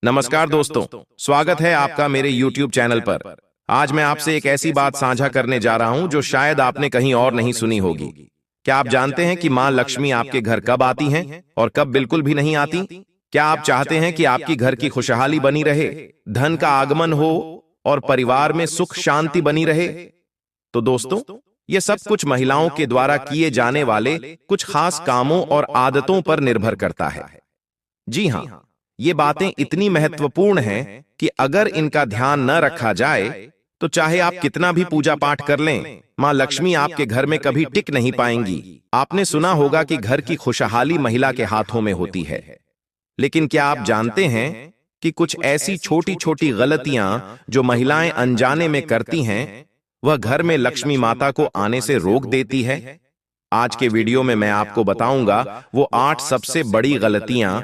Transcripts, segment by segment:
नमस्कार दोस्तों, स्वागत है आपका मेरे YouTube चैनल पर। आज मैं आपसे एक ऐसी बात साझा करने जा रहा हूं जो शायद आपने कहीं और नहीं सुनी होगी। क्या आप जानते हैं कि मां लक्ष्मी आपके घर कब आती हैं और कब बिल्कुल भी नहीं आती? क्या आप चाहते हैं कि आपकी घर की खुशहाली बनी रहे, धन का आगमन हो और परिवार में सुख शांति बनी रहे? तो दोस्तों, ये सब कुछ महिलाओं के द्वारा किए जाने वाले कुछ खास कामों और आदतों पर निर्भर करता है। जी हां, ये बातें इतनी महत्वपूर्ण हैं कि अगर इनका ध्यान न रखा जाए तो चाहे आप कितना भी पूजा पाठ कर लें, मां लक्ष्मी आपके घर में कभी टिक नहीं पाएंगी। आपने सुना होगा कि घर की खुशहाली महिला के हाथों में होती है, लेकिन क्या आप जानते हैं कि कुछ ऐसी छोटी छोटी गलतियां जो महिलाएं अनजाने में करती हैं, वह घर में लक्ष्मी माता को आने से रोक देती है? आज के वीडियो में मैं आपको बताऊंगा वो 8 सबसे बड़ी गलतियां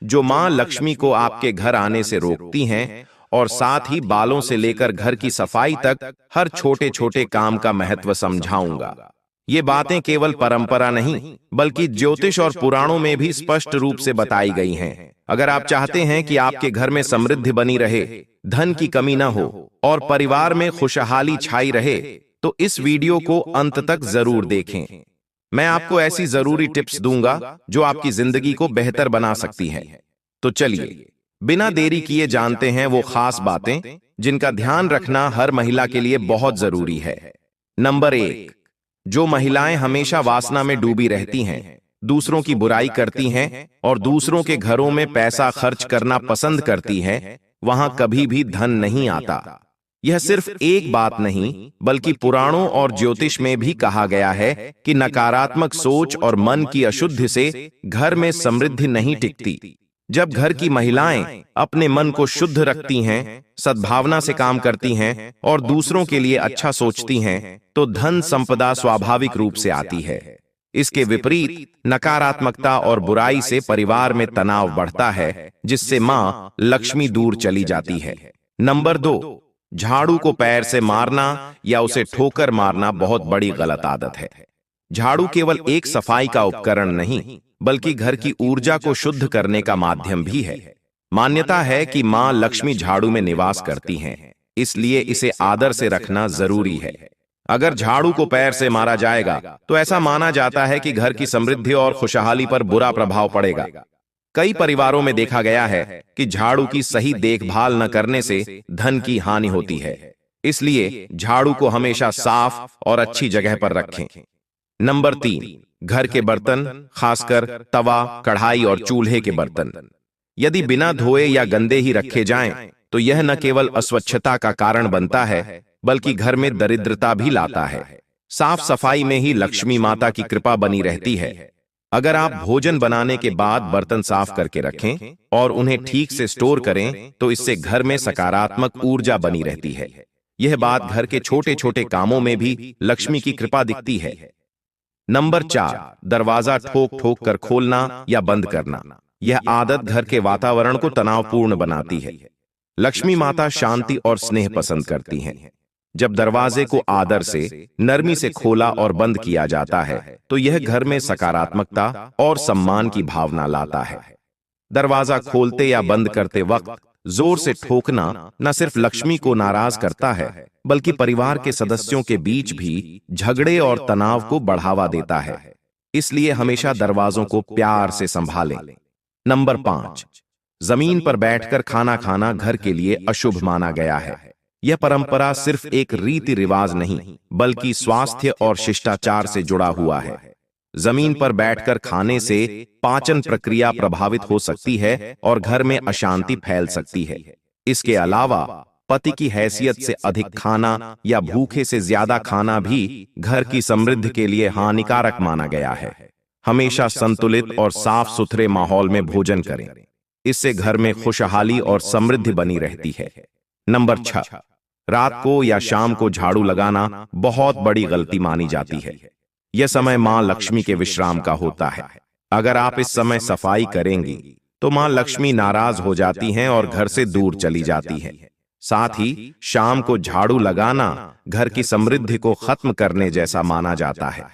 जो मां लक्ष्मी को आपके घर आने से रोकती हैं, और साथ ही बालों से लेकर घर की सफाई तक हर छोटे छोटे काम का महत्व समझाऊंगा। ये बातें केवल परंपरा नहीं बल्कि ज्योतिष और पुराणों में भी स्पष्ट रूप से बताई गई हैं। अगर आप चाहते हैं कि आपके घर में समृद्धि बनी रहे, धन की कमी न हो और परिवार में खुशहाली छाई रहे, तो इस वीडियो को अंत तक जरूर देखें। मैं आपको ऐसी जरूरी टिप्स दूंगा जो आपकी जिंदगी को बेहतर बना सकती है। तो चलिए, बिना देरी किए जानते हैं वो खास बातें जिनका ध्यान रखना हर महिला के लिए बहुत जरूरी है। नंबर 1, जो महिलाएं हमेशा वासना में डूबी रहती हैं, दूसरों की बुराई करती हैं और दूसरों के घरों में पैसा खर्च करना पसंद करती हैं, वहां कभी भी धन नहीं आता। यह सिर्फ एक बात नहीं बल्कि पुराणों और ज्योतिष में भी कहा गया है कि नकारात्मक सोच और मन की अशुद्धि से घर में समृद्धि नहीं टिकती। जब घर की महिलाएं अपने मन को शुद्ध रखती हैं, सद्भावना से काम करती हैं और दूसरों के लिए अच्छा सोचती हैं, तो धन संपदा स्वाभाविक रूप से आती है। इसके विपरीत नकारात्मकता और बुराई से परिवार में तनाव बढ़ता है, जिससे मां लक्ष्मी दूर चली जाती है। नंबर 2, झाड़ू को पैर से मारना या उसे ठोकर मारना बहुत बड़ी गलत आदत है। झाड़ू केवल एक सफाई का उपकरण नहीं बल्कि घर की ऊर्जा को शुद्ध करने का माध्यम भी है। मान्यता है कि मां लक्ष्मी झाड़ू में निवास करती हैं, इसलिए इसे आदर से रखना जरूरी है। अगर झाड़ू को पैर से मारा जाएगा तो ऐसा माना जाता है कि घर की समृद्धि और खुशहाली पर बुरा प्रभाव पड़ेगा। कई परिवारों में देखा गया है कि झाड़ू की सही देखभाल न करने से धन की हानि होती है, इसलिए झाड़ू को हमेशा साफ और अच्छी जगह पर रखें। नंबर 3, घर के बर्तन, खासकर तवा, कढ़ाई और चूल्हे के बर्तन, यदि बिना धोए या गंदे ही रखे जाएं, तो यह न केवल अस्वच्छता का कारण बनता है बल्कि घर में दरिद्रता भी लाता है। साफ सफाई में ही लक्ष्मी माता की कृपा बनी रहती है। अगर आप भोजन बनाने के बाद बर्तन साफ करके रखें और उन्हें ठीक से स्टोर करें, तो इससे घर में सकारात्मक ऊर्जा बनी रहती है। यह बात घर के छोटे छोटे कामों में भी लक्ष्मी की कृपा दिखती है। नंबर 4, दरवाजा ठोक ठोक कर खोलना या बंद करना। यह आदत घर के वातावरण को तनावपूर्ण बनाती है। लक्ष्मी माता शांति और स्नेह पसंद करती हैं। जब दरवाजे को आदर से, नरमी से खोला और बंद किया जाता है, तो यह घर में सकारात्मकता और सम्मान की भावना लाता है। दरवाजा खोलते या बंद करते वक्त जोर से ठोकना न सिर्फ लक्ष्मी को नाराज करता है बल्कि परिवार के सदस्यों के बीच भी झगड़े और तनाव को बढ़ावा देता है। इसलिए हमेशा दरवाजों को प्यार से संभालें। नंबर 5, जमीन पर बैठकर खाना खाना घर के लिए अशुभ माना गया है। यह परंपरा सिर्फ एक रीति रिवाज नहीं बल्कि स्वास्थ्य और शिष्टाचार से जुड़ा हुआ है। जमीन पर बैठकर खाने से पाचन प्रक्रिया प्रभावित हो सकती है और घर में अशांति फैल सकती है। इसके अलावा पति की हैसियत से अधिक खाना या भूखे से ज्यादा खाना भी घर की समृद्धि के लिए हानिकारक माना गया है। हमेशा संतुलित और साफ सुथरे माहौल में भोजन करें, इससे घर में खुशहाली और समृद्धि बनी रहती है। नंबर 6, रात को या शाम को झाड़ू लगाना बहुत बड़ी गलती मानी जाती है। यह समय मां लक्ष्मी के विश्राम का होता है। अगर आप इस समय सफाई करेंगी तो मां लक्ष्मी नाराज हो जाती हैं और घर से दूर चली जाती है। साथ ही शाम को झाड़ू लगाना घर की समृद्धि को खत्म करने जैसा माना जाता है।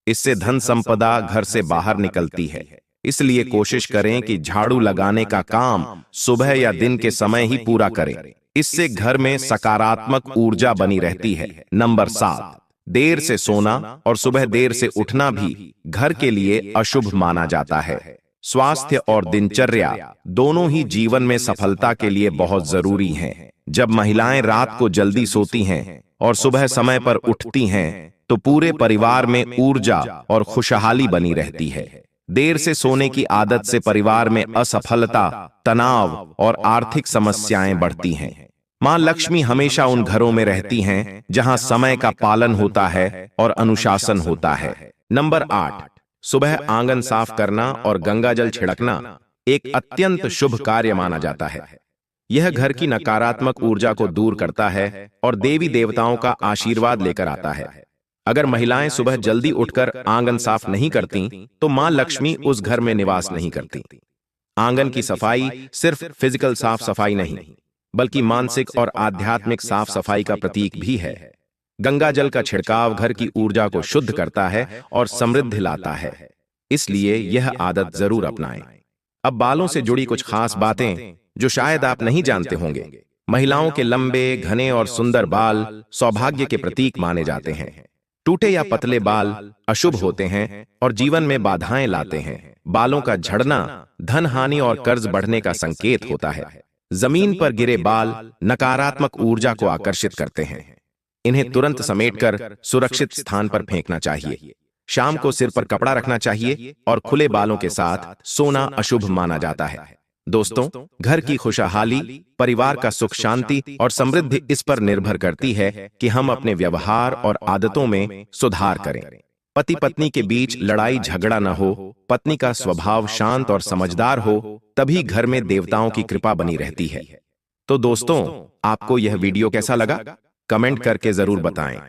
इससे धन संपदा घर से बाहर निकलती है। इसलिए कोशिश करें कि झाड़ू लगाने का काम सुबह या दिन के समय ही पूरा करें। इससे घर में सकारात्मक ऊर्जा बनी रहती है। नंबर 7, देर से सोना और सुबह देर से उठना भी घर के लिए अशुभ माना जाता है। स्वास्थ्य और दिनचर्या दोनों ही जीवन में सफलता के लिए बहुत जरूरी हैं। जब महिलाएं रात को जल्दी सोती हैं और सुबह समय पर उठती हैं, तो पूरे परिवार में ऊर्जा और खुशहाली बनी रहती है। देर से सोने की आदत से परिवार में असफलता, तनाव और आर्थिक समस्याएं बढ़ती हैं। मां लक्ष्मी हमेशा उन घरों में रहती हैं जहां समय का पालन होता है और अनुशासन होता है। नंबर 8, सुबह आंगन साफ करना और गंगाजल छिड़कना एक अत्यंत शुभ कार्य माना जाता है। यह घर की नकारात्मक ऊर्जा को दूर करता है और देवी देवताओं का आशीर्वाद लेकर आता है। अगर महिलाएं सुबह जल्दी उठकर आंगन साफ नहीं करती, तो मां लक्ष्मी उस घर में निवास नहीं करती। आंगन की सफाई सिर्फ फिजिकल साफ सफाई नहीं, बल्कि मानसिक और आध्यात्मिक साफ सफाई का प्रतीक भी है। गंगा जल का छिड़काव घर की ऊर्जा को शुद्ध करता है और समृद्धि लाता है। इसलिए यह आदत जरूर अपनाएं। अब बालों से जुड़ी कुछ खास बातें जो शायद आप नहीं जानते होंगे। महिलाओं के लंबे, घने और सुंदर बाल सौभाग्य के प्रतीक माने जाते हैं। टूटे या पतले बाल अशुभ होते हैं और जीवन में बाधाएं लाते हैं। बालों का झड़ना धन हानि और कर्ज बढ़ने का संकेत होता है। जमीन पर गिरे बाल नकारात्मक ऊर्जा को आकर्षित करते हैं। इन्हें तुरंत समेटकर सुरक्षित स्थान पर फेंकना चाहिए। शाम को सिर पर कपड़ा रखना चाहिए और खुले बालों के साथ सोना अशुभ माना जाता है। दोस्तों, घर की खुशहाली, परिवार का सुख शांति और समृद्धि इस पर निर्भर करती है कि हम अपने व्यवहार और आदतों में सुधार करें। पति पत्नी के बीच लड़ाई झगड़ा न हो, पत्नी का स्वभाव शांत और समझदार हो, तभी घर में देवताओं की कृपा बनी रहती है। तो दोस्तों, आपको यह वीडियो कैसा लगा? कमेंट करके जरूर बताएं।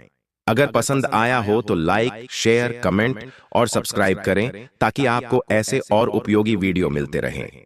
अगर पसंद आया हो तो लाइक, शेयर, कमेंट और सब्सक्राइब करें ताकि आपको ऐसे और उपयोगी वीडियो मिलते रहें।